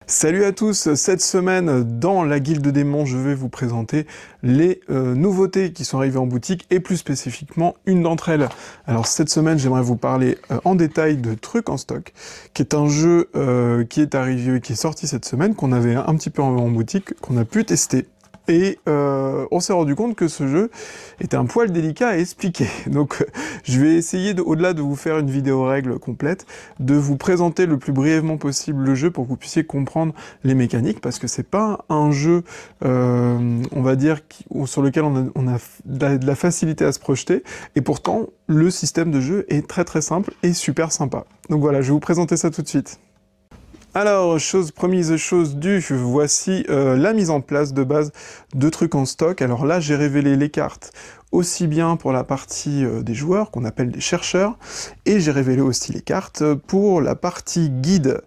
Salut à tous, cette semaine dans la Guilde des Démons, je vais vous présenter les nouveautés qui sont arrivées en boutique et plus spécifiquement une d'entre elles. Alors cette semaine j'aimerais vous parler en détail de Trucs en stock, qui est un jeu qui est arrivé, qui est sorti cette semaine, qu'on avait un petit peu en boutique, qu'on a pu tester. Et on s'est rendu compte que ce jeu était un poil délicat à expliquer. Donc je vais essayer, au-delà de vous faire une vidéo règle complète, de vous présenter le plus brièvement possible le jeu pour que vous puissiez comprendre les mécaniques, parce que c'est pas un jeu, on va dire, sur lequel on a de la facilité à se projeter, et pourtant le système de jeu est très très simple et super sympa. Donc voilà, je vais vous présenter ça tout de suite. Alors, chose promise, chose due, voici la mise en place de base de Trucs en stock. Alors là, j'ai révélé les cartes aussi bien pour la partie des joueurs, qu'on appelle des chercheurs, et j'ai révélé aussi les cartes pour la partie guide,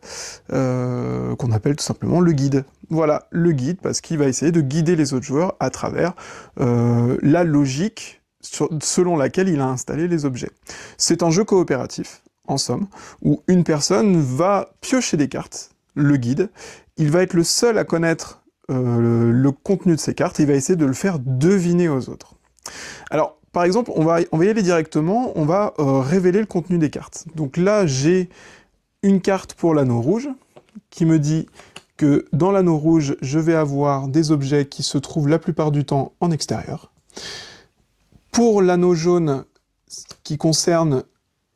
qu'on appelle tout simplement le guide. Voilà, le guide, parce qu'il va essayer de guider les autres joueurs à travers la logique selon laquelle il a installé les objets. C'est un jeu coopératif, en somme, où une personne va piocher des cartes, le guide, il va être le seul à connaître le contenu de ces cartes, et il va essayer de le faire deviner aux autres. Alors, par exemple, on va y aller directement, on va révéler le contenu des cartes. Donc là, j'ai une carte pour l'anneau rouge, qui me dit que dans l'anneau rouge, je vais avoir des objets qui se trouvent la plupart du temps en extérieur. Pour l'anneau jaune, qui concerne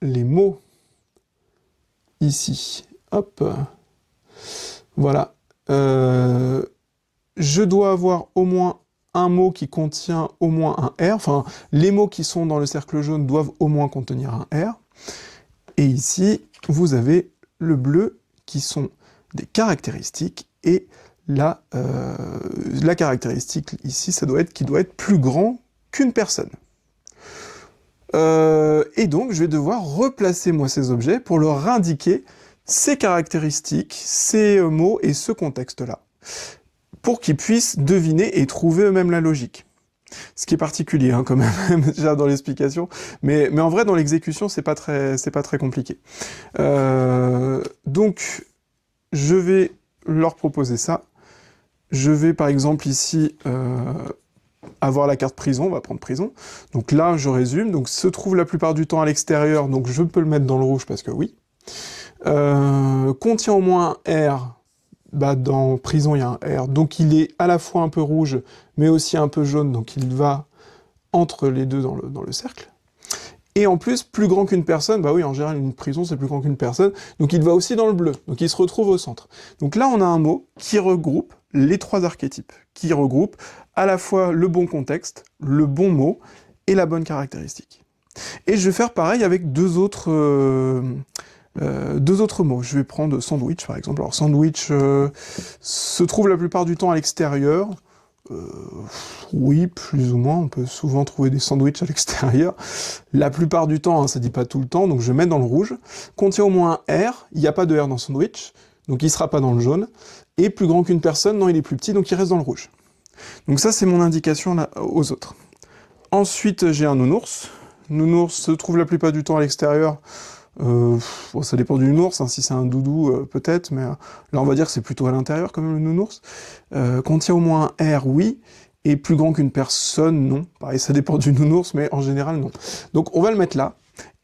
les mots, ici, hop, voilà, je dois avoir au moins un mot qui contient au moins un R, enfin, les mots qui sont dans le cercle jaune doivent au moins contenir un R, et ici, vous avez le bleu, qui sont des caractéristiques, et la caractéristique ici, ça doit être qu'il doit être plus grand qu'une personne. Et donc, je vais devoir replacer, moi, ces objets pour leur indiquer ces caractéristiques, ces mots et ce contexte-là, pour qu'ils puissent deviner et trouver eux-mêmes la logique. Ce qui est particulier, hein, quand même, déjà dans l'explication, mais en vrai, dans l'exécution, c'est pas très compliqué. Donc, je vais leur proposer ça. Je vais, par exemple, ici... avoir la carte prison, on va prendre prison. Donc là, je résume, donc se trouve la plupart du temps à l'extérieur, donc je peux le mettre dans le rouge parce que oui. Contient au moins un R, bah dans prison il y a un R, donc il est à la fois un peu rouge, mais aussi un peu jaune, donc il va entre les deux dans le cercle. Et en plus, plus grand qu'une personne, bah oui, en général, une prison, c'est plus grand qu'une personne, donc il va aussi dans le bleu, donc il se retrouve au centre. Donc là, on a un mot qui regroupe les trois archétypes, qui regroupe à la fois le bon contexte, le bon mot, et la bonne caractéristique. Et je vais faire pareil avec deux autres mots. Je vais prendre sandwich, par exemple. Alors, sandwich se trouve la plupart du temps à l'extérieur, oui, plus ou moins, on peut souvent trouver des sandwichs à l'extérieur. La plupart du temps, hein, ça dit pas tout le temps, donc je vais mettre dans le rouge. Contient au moins un R, il n'y a pas de R dans sandwich, donc il sera pas dans le jaune. Et plus grand qu'une personne, non, il est plus petit, donc il reste dans le rouge. Donc ça, c'est mon indication là, aux autres. Ensuite, j'ai un nounours. Nounours se trouve la plupart du temps à l'extérieur. Bon, ça dépend du nounours, hein, si c'est un doudou, peut-être, mais là, on va dire que c'est plutôt à l'intérieur, quand même, le nounours. Contient au moins un R, oui, et plus grand qu'une personne, non. Pareil, ça dépend du nounours, mais en général, non. Donc, on va le mettre là,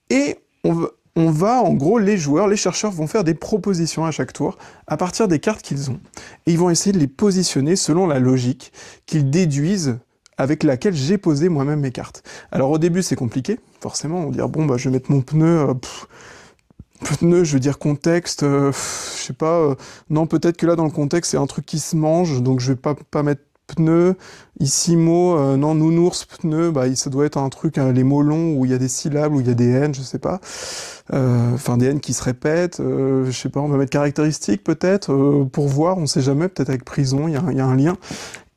et on va, en gros, les joueurs, les chercheurs vont faire des propositions à chaque tour, à partir des cartes qu'ils ont, et ils vont essayer de les positionner selon la logique qu'ils déduisent avec laquelle j'ai posé moi-même mes cartes. Alors au début c'est compliqué, forcément, on va dire bon bah je vais mettre mon pneu, pneu, je veux dire contexte, je sais pas, non peut-être que là dans le contexte c'est un truc qui se mange, donc je vais pas mettre pneu, ici mot, non nounours, pneu, bah ça doit être un truc, hein, les mots longs où il y a des syllabes, où il y a des N, je sais pas, enfin des N qui se répètent, je sais pas, on va mettre caractéristiques peut-être, pour voir, on sait jamais, peut-être avec prison, il y a un lien.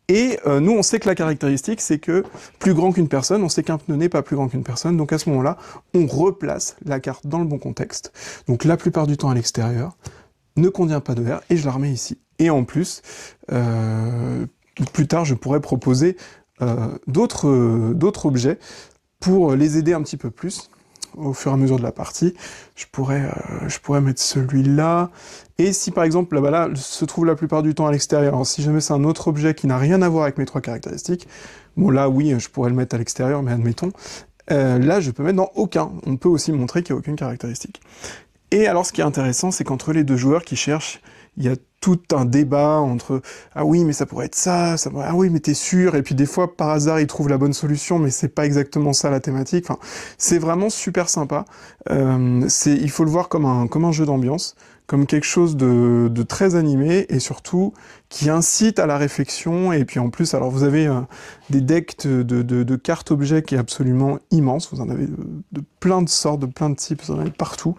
Et nous, on sait que la caractéristique, c'est que plus grand qu'une personne, on sait qu'un pneu n'est pas plus grand qu'une personne, donc à ce moment-là, on replace la carte dans le bon contexte, donc la plupart du temps à l'extérieur, ne contient pas de R, et je la remets ici. Et en plus, plus tard, je pourrais proposer d'autres objets pour les aider un petit peu plus. au fur et à mesure de la partie. Je pourrais mettre celui-là. Et si par exemple, là, se trouve la plupart du temps à l'extérieur, alors si jamais c'est un autre objet qui n'a rien à voir avec mes 3 caractéristiques, bon là oui, je pourrais le mettre à l'extérieur, mais admettons, là je peux mettre dans aucun. On peut aussi montrer qu'il n'y a aucune caractéristique. Et alors ce qui est intéressant, c'est qu'entre les deux joueurs qui cherchent, il y a tout un débat entre « Ah oui, mais ça pourrait être ça, ah oui, mais t'es sûr ?» Et puis des fois, par hasard, ils trouvent la bonne solution, mais c'est pas exactement ça la thématique. Enfin, c'est vraiment super sympa. Il faut le voir comme un jeu d'ambiance, comme quelque chose de très animé, et surtout qui incite à la réflexion. Et puis en plus, alors vous avez des decks de cartes objets qui est absolument immense. Vous en avez de plein de sortes, de plein de types, vous en avez partout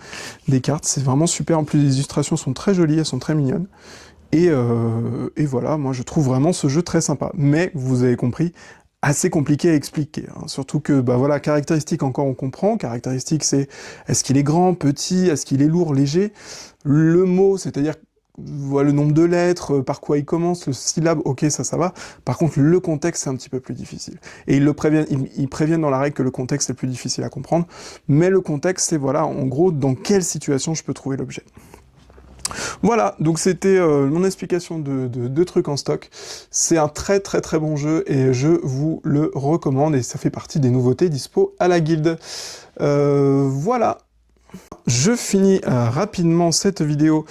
des cartes. C'est vraiment super. En plus, les illustrations sont très jolies, elles sont très mignonnes. Et voilà, moi je trouve vraiment ce jeu très sympa. Mais, vous avez compris, assez compliqué à expliquer. Hein. Surtout que, bah voilà, caractéristique encore on comprend. Caractéristique c'est, est-ce qu'il est grand, petit, est-ce qu'il est lourd, léger? Le mot, c'est-à-dire voilà, le nombre de lettres, par quoi il commence, le syllabe, ok, ça va. Par contre, le contexte, c'est un petit peu plus difficile. Et ils préviennent dans la règle que le contexte est plus difficile à comprendre. Mais le contexte, c'est voilà, en gros, dans quelle situation je peux trouver l'objet. Voilà, donc c'était mon explication de trucs en stock. C'est un très très très bon jeu et je vous le recommande et ça fait partie des nouveautés dispo à la guilde. Voilà. Je finis rapidement cette vidéo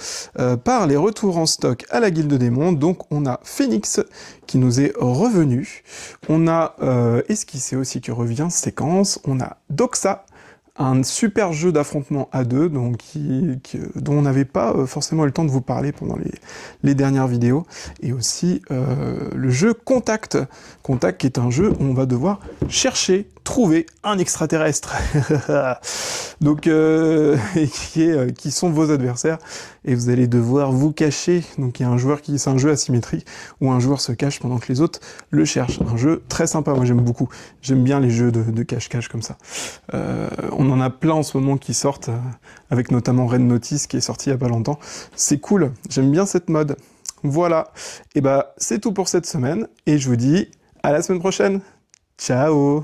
par les retours en stock à la Guilde des Mondes. Donc on a Phoenix qui nous est revenu. On a Esquissé aussi qui revient, séquence. On a Doxa, un super jeu d'affrontement à deux, donc dont on n'avait pas forcément eu le temps de vous parler pendant les dernières vidéos, et aussi le jeu Contact. Contact qui est un jeu où on va devoir chercher, trouver un extraterrestre. Donc, qui sont vos adversaires, et vous allez devoir vous cacher. Donc il y a un joueur c'est un jeu asymétrique, où un joueur se cache pendant que les autres le cherchent. Un jeu très sympa, moi j'aime beaucoup. J'aime bien les jeux de cache-cache comme ça. On en a plein en ce moment qui sortent, avec notamment Red Notice qui est sorti il y a pas longtemps. C'est cool, j'aime bien cette mode. Voilà, et bah c'est tout pour cette semaine, et je vous dis à la semaine prochaine. Ciao!